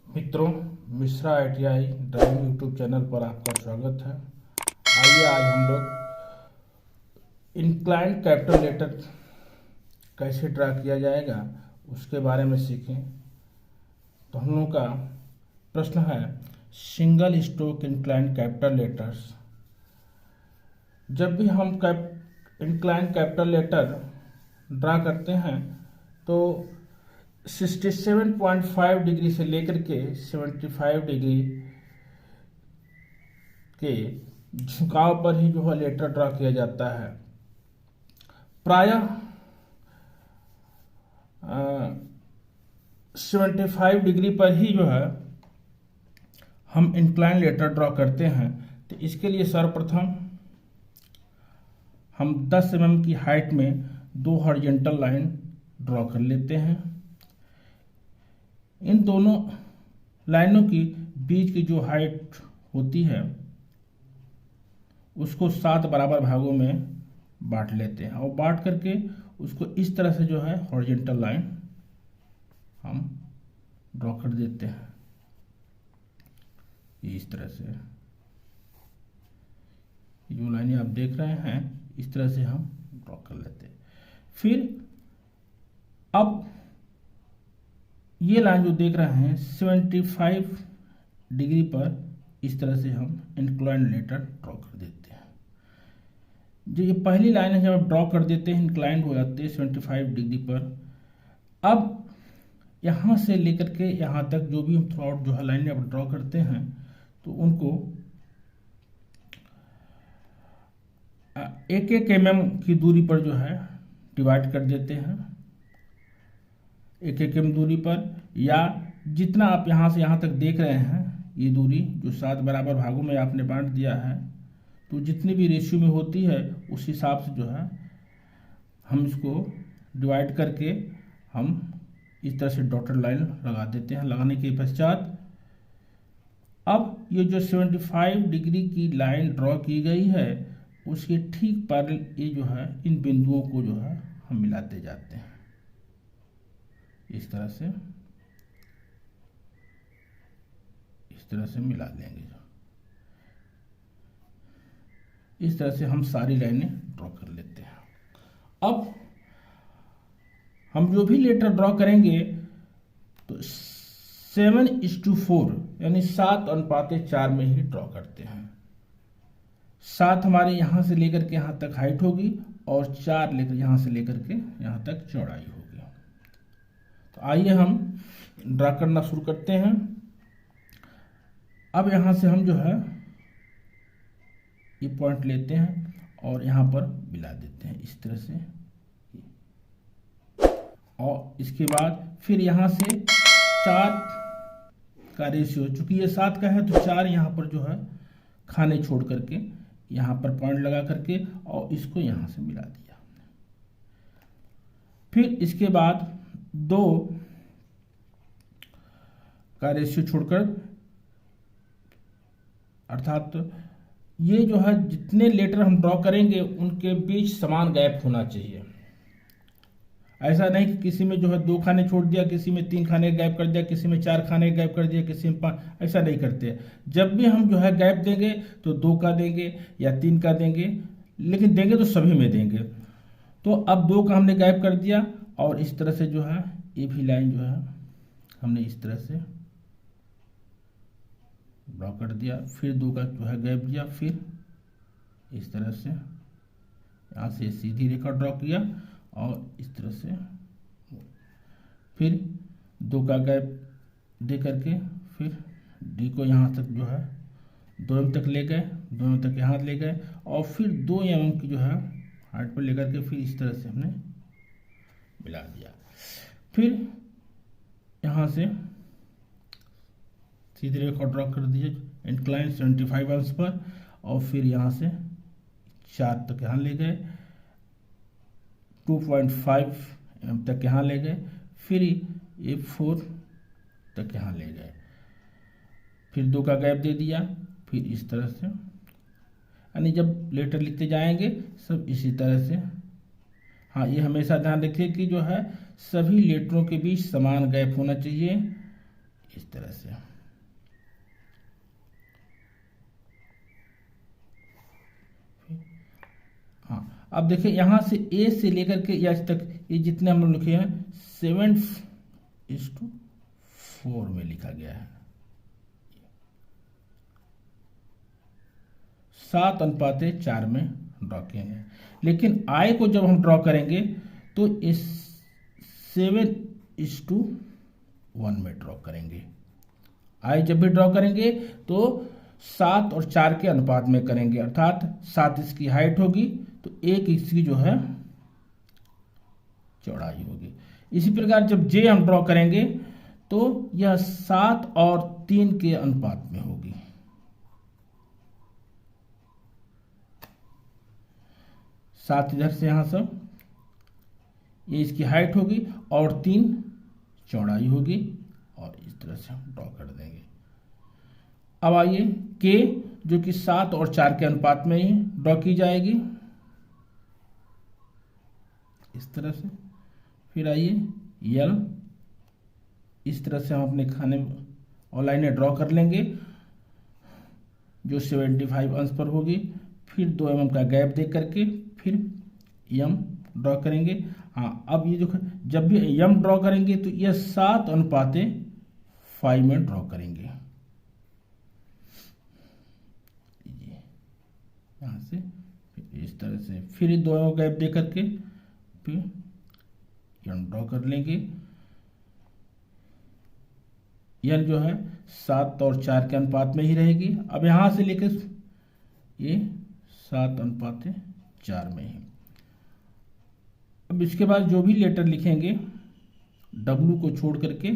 मित्रों, Mishra ITI driving YouTube channel पर आपका स्वागत है। आइए आज हम लोग इंक्लाइंड कैपिटल लेटर कैसे ड्रा किया जाएगा उसके बारे में सीखें। तो हम लोग का प्रश्न है single stroke inclined capital letters. जब भी हम इंक्लाइंड कैपिटल लेटर ड्रा करते हैं तो 67.5 डिग्री से लेकर के 75 डिग्री के झुकाव पर ही जो है लेटर ड्रा किया जाता है। प्रायः 75 डिग्री पर ही जो है हम इंक्लाइन लेटर ड्रा करते हैं। तो इसके लिए सर्वप्रथम हम 10 mm की हाइट में दो हॉरिजॉन्टल लाइन ड्रॉ कर लेते हैं। इन दोनों लाइनों की बीच की जो हाइट होती है उसको 7 बराबर भागों में बांट लेते हैं और बांट करके उसको इस तरह से जो है हॉरिजॉन्टल लाइन हम ड्रॉ कर देते हैं। इस तरह से जो लाइनें आप देख रहे हैं इस तरह से हम ड्रॉ कर लेते हैं। फिर अब ये लाइन जो देख रहे हैं 75 डिग्री पर इस तरह से हम इंक्लाइंड लेटर ड्रॉ कर देते हैं। जो ये पहली लाइन है जब आप ड्रॉ कर देते हैं इंक्लाइंड हो जाते हैं 75 डिग्री पर। अब यहाँ से लेकर के यहाँ तक जो भी हम थ्रू आउट जो है लाइन आप ड्रॉ करते हैं तो उनको 1-1 mm की दूरी पर जो है डिवाइड कर देते हैं। 1-1 mm दूरी पर, या जितना आप यहाँ से यहाँ तक देख रहे हैं ये दूरी जो 7 बराबर भागों में आपने बांट दिया है, तो जितनी भी रेशियो में होती है उस हिसाब से जो है हम इसको डिवाइड करके हम इस तरह से डॉटेड लाइन लगा देते हैं। लगाने के पश्चात अब ये जो 75 डिग्री की लाइन ड्रॉ की गई है उसके ठीक पर ये जो है इन बिंदुओं को जो है हम मिलाते जाते हैं। इस तरह से मिला लेंगे। इस तरह से हम सारी लाइनें ड्रॉ कर लेते हैं। अब हम जो भी लेटर ड्रॉ करेंगे तो 7:4 यानी 7:4 में ही ड्रॉ करते हैं। 7 हमारे यहाँ से लेकर के यहाँ तक हाइट होगी और 4 लेकर यहाँ से लेकर के यहाँ तक चौड़ाई होगी। तो आइए हम ड्रा करना शुरू करते हैं। अब यहाँ से हम जो है ये पॉइंट लेते हैं और यहाँ पर मिला देते हैं इस तरह से। और इसके बाद फिर यहाँ से 4 का रेशियो, चूंकि ये 7 का है तो 4 यहाँ पर जो है खाने छोड़ करके यहाँ पर पॉइंट लगा करके और इसको यहाँ से मिला दिया। फिर इसके बाद 2 का रेशियो छोड़कर, अर्थात ये जो है जितने लेटर हम ड्रॉ करेंगे उनके बीच समान गैप होना चाहिए। ऐसा नहीं कि किसी में जो है 2 खाने छोड़ दिया, किसी में 3 खाने गैप कर दिया, किसी में 4 खाने गैप कर दिया, किसी में 5, ऐसा नहीं करते। जब भी हम जो है गैप देंगे तो 2 का देंगे या 3 का देंगे, लेकिन देंगे तो सभी में देंगे। तो अब 2 का हमने गैप कर दिया और इस तरह से जो है ये भी लाइन जो है हमने इस तरह से ड्रॉ कर दिया। फिर 2 का जो है गैप दिया, फिर इस तरह से यहाँ से सीधी रेखा ड्रॉ किया और इस तरह से फिर 2 का गैप दे करके फिर डी को यहाँ तक जो है 2 mm तक ले गए, 2 mm तक यहाँ ले गए और फिर 2 mm की जो है हाइट पर लेकर के फिर इस तरह से हमने मिला दिया। फिर यहाँ से सीधी रेखा ड्रॉ कर दीजिए इंक्लाइन 75 अंश पर और फिर यहाँ से 4 तक यहाँ ले गए, 2.5 mm तक यहाँ ले गए, फिर ये 4 तक यहाँ ले गए, फिर 2 का गैप दे दिया, फिर इस तरह से। यानी जब लेटर लिखते जाएंगे सब इसी तरह से। हाँ, ये हमेशा ध्यान रखिए कि जो है सभी लेटरों के बीच समान गैप होना चाहिए। इस तरह से। हाँ, अब देखिए यहाँ से ए से लेकर के एच तक ये जितने हम लोग लिखे हैं 7:4 में लिखा गया है। 7:4 में ड्रॉ किए हैं। लेकिन आई को जब हम ड्रॉ करेंगे तो इस 7:1 में ड्रॉ करेंगे। आई जब भी ड्रॉ करेंगे तो 7 और 4 के अनुपात में करेंगे, अर्थात 7 इसकी हाइट होगी तो 1 इसकी जो है चौड़ाई होगी। इसी प्रकार जब जे हम ड्रॉ करेंगे तो यह 7 और 3 के अनुपात में होगी। 7 इधर से यहां सब, ये इसकी हाइट होगी और 3 चौड़ाई होगी और इस तरह से हम ड्रॉ कर देंगे। अब आइए के जो कि 7 और 4 के अनुपात में ही ड्रॉ की जाएगी इस तरह से। फिर आइए यल, इस तरह से हम अपने खाने और लाइनें ड्रॉ कर लेंगे जो 75 अंश पर होगी। फिर 2 mm का गैप दे करके फिर यम ड्रॉ करेंगे। हाँ, अब ये जो जब भी यम ड्रॉ करेंगे तो यह 7:5 में ड्रॉ करेंगे। यहाँ से इस तरह से फिर 2 mm गैप दे करके फिर यम ड्रॉ कर लेंगे। यन जो है 7 और 4 के अनुपात में ही रहेगी। अब यहां से लेकर ये 7:4 में ही। अब इसके बाद जो भी लेटर लिखेंगे W को छोड़ करके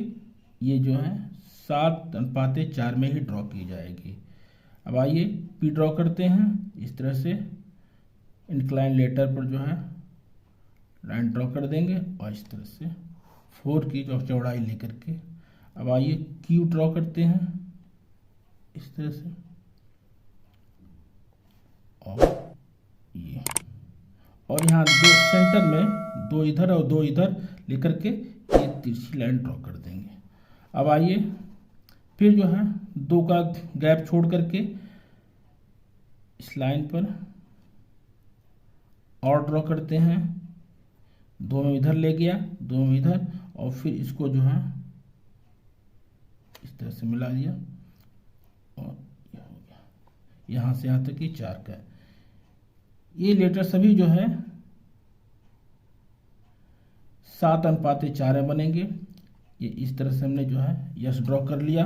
ये जो है 7:4 में ही ड्रॉ की जाएगी। अब आइए P ड्रॉ करते हैं। इस तरह से इंक्लाइन लेटर पर जो है लाइन ड्रॉ कर देंगे और इस तरह से 4 की जो चौड़ाई लेकर के। अब आइए Q ड्रॉ करते हैं इस तरह से और ये, और यहाँ 2 सेंटर में 2 इधर और 2 इधर लेकर के ये तिरछी लाइन ड्रॉ कर देंगे। अब आइए फिर जो है 2 का गैप छोड़ करके इस लाइन पर और ड्रॉ करते हैं। 2 में इधर ले गया, 2 में इधर, और फिर इसको जो है इस तरह से मिला दिया और ये हो गया। यहाँ से यहाँ तक कि 4 का। ये लेटर सभी जो है 7:4 में बनेंगे। ये इस तरह से हमने जो है यस ड्रॉ कर लिया।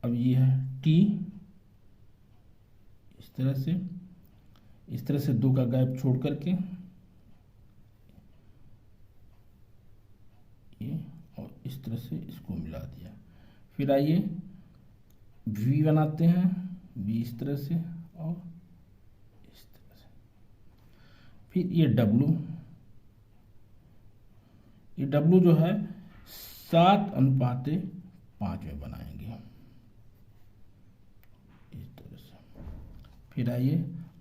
अब ये है टी, इस तरह से 2 का गैप छोड़ करके ये और इस तरह से इसको मिला दिया। फिर आइए वी बनाते हैं, वी इस तरह से और इस तरह से। फिर ये डब्लू, ये डब्लू जो है 7:5 में बनाएंगे इस तरह से। फिर आइए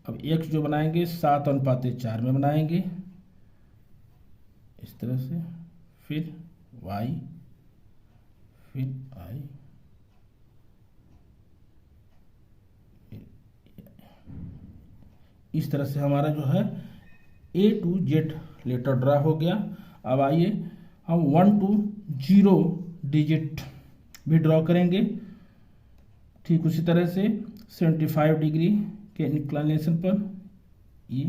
अब एक्स जो बनाएंगे 7:4 में बनाएंगे इस तरह से। फिर वाई, फिर आई, इस तरह से हमारा जो है A to Z letter draw हो गया। अब आइए हम 1 to 0 डिजिट भी ड्रॉ करेंगे। ठीक उसी तरह से 75 डिग्री के इंक्लिनेशन पर ये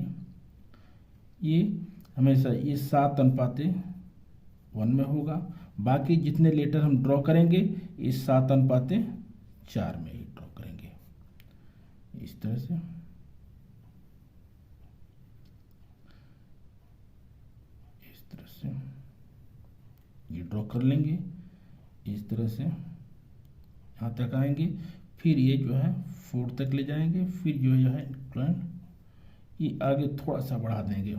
हमेशा ये 7:1 में होगा। बाकी जितने लेटर हम ड्रॉ करेंगे ये 7:4 में ही ड्रॉ करेंगे इस तरह से। इस तरह से ये ड्रॉ कर लेंगे इस तरह से, यहाँ तक आएंगे। फिर ये जो है 4 तक ले जाएंगे। फिर जो है इंक्लाइन ये आगे थोड़ा सा बढ़ा देंगे।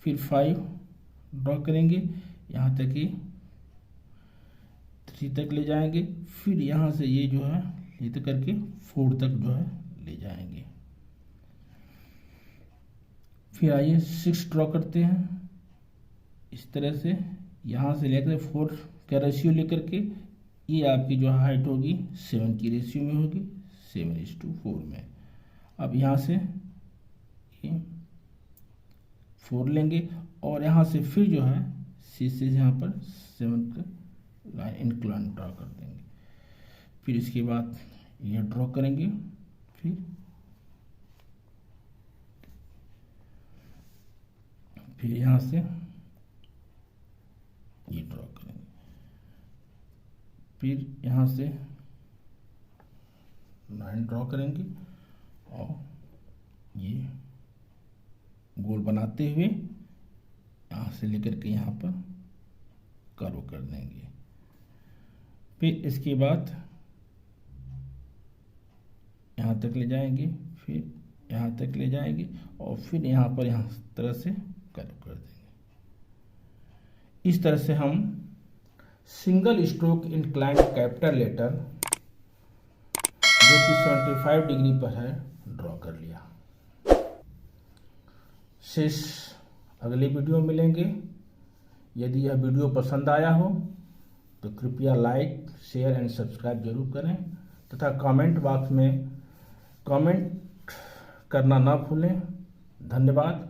फिर 5 ड्रॉ करेंगे, यहाँ तक ही 3 तक ले जाएंगे। फिर यहाँ से ये जो है ये तक करके 4 तक जो है ले जाएंगे। फिर आइए 6 ड्रॉ करते हैं इस तरह से। यहाँ से लेकर 4 का रेशियो लेकर के ये आपकी जो हाइट होगी 7 की रेशियो में होगी, 7:4 में। अब यहाँ से ये 4 लेंगे और यहाँ से फिर जो है सी से यहाँ पर 7 का लाइन इंक्लाइन ड्रा कर देंगे। फिर इसके बाद ये ड्रॉ करेंगे, फिर यहाँ से ये ड्रॉ करेंगे, फिर यहाँ से लाइन ड्रॉ करेंगे और ये गोल बनाते हुए यहाँ से लेकर के यहाँ पर कर्व कर देंगे। फिर इसके बाद यहाँ तक ले जाएंगे, फिर यहाँ तक ले जाएंगे और फिर यहाँ पर यहाँ तरह से कर्व कर देंगे। इस तरह से हम single stroke inclined capital letter जो कि 75 डिग्री पर है ड्रॉ कर लिया। शेष अगले वीडियो में मिलेंगे। यदि यह वीडियो पसंद आया हो तो कृपया लाइक, शेयर एंड सब्सक्राइब जरूर करें तथा कमेंट बॉक्स में कमेंट करना ना भूलें। धन्यवाद।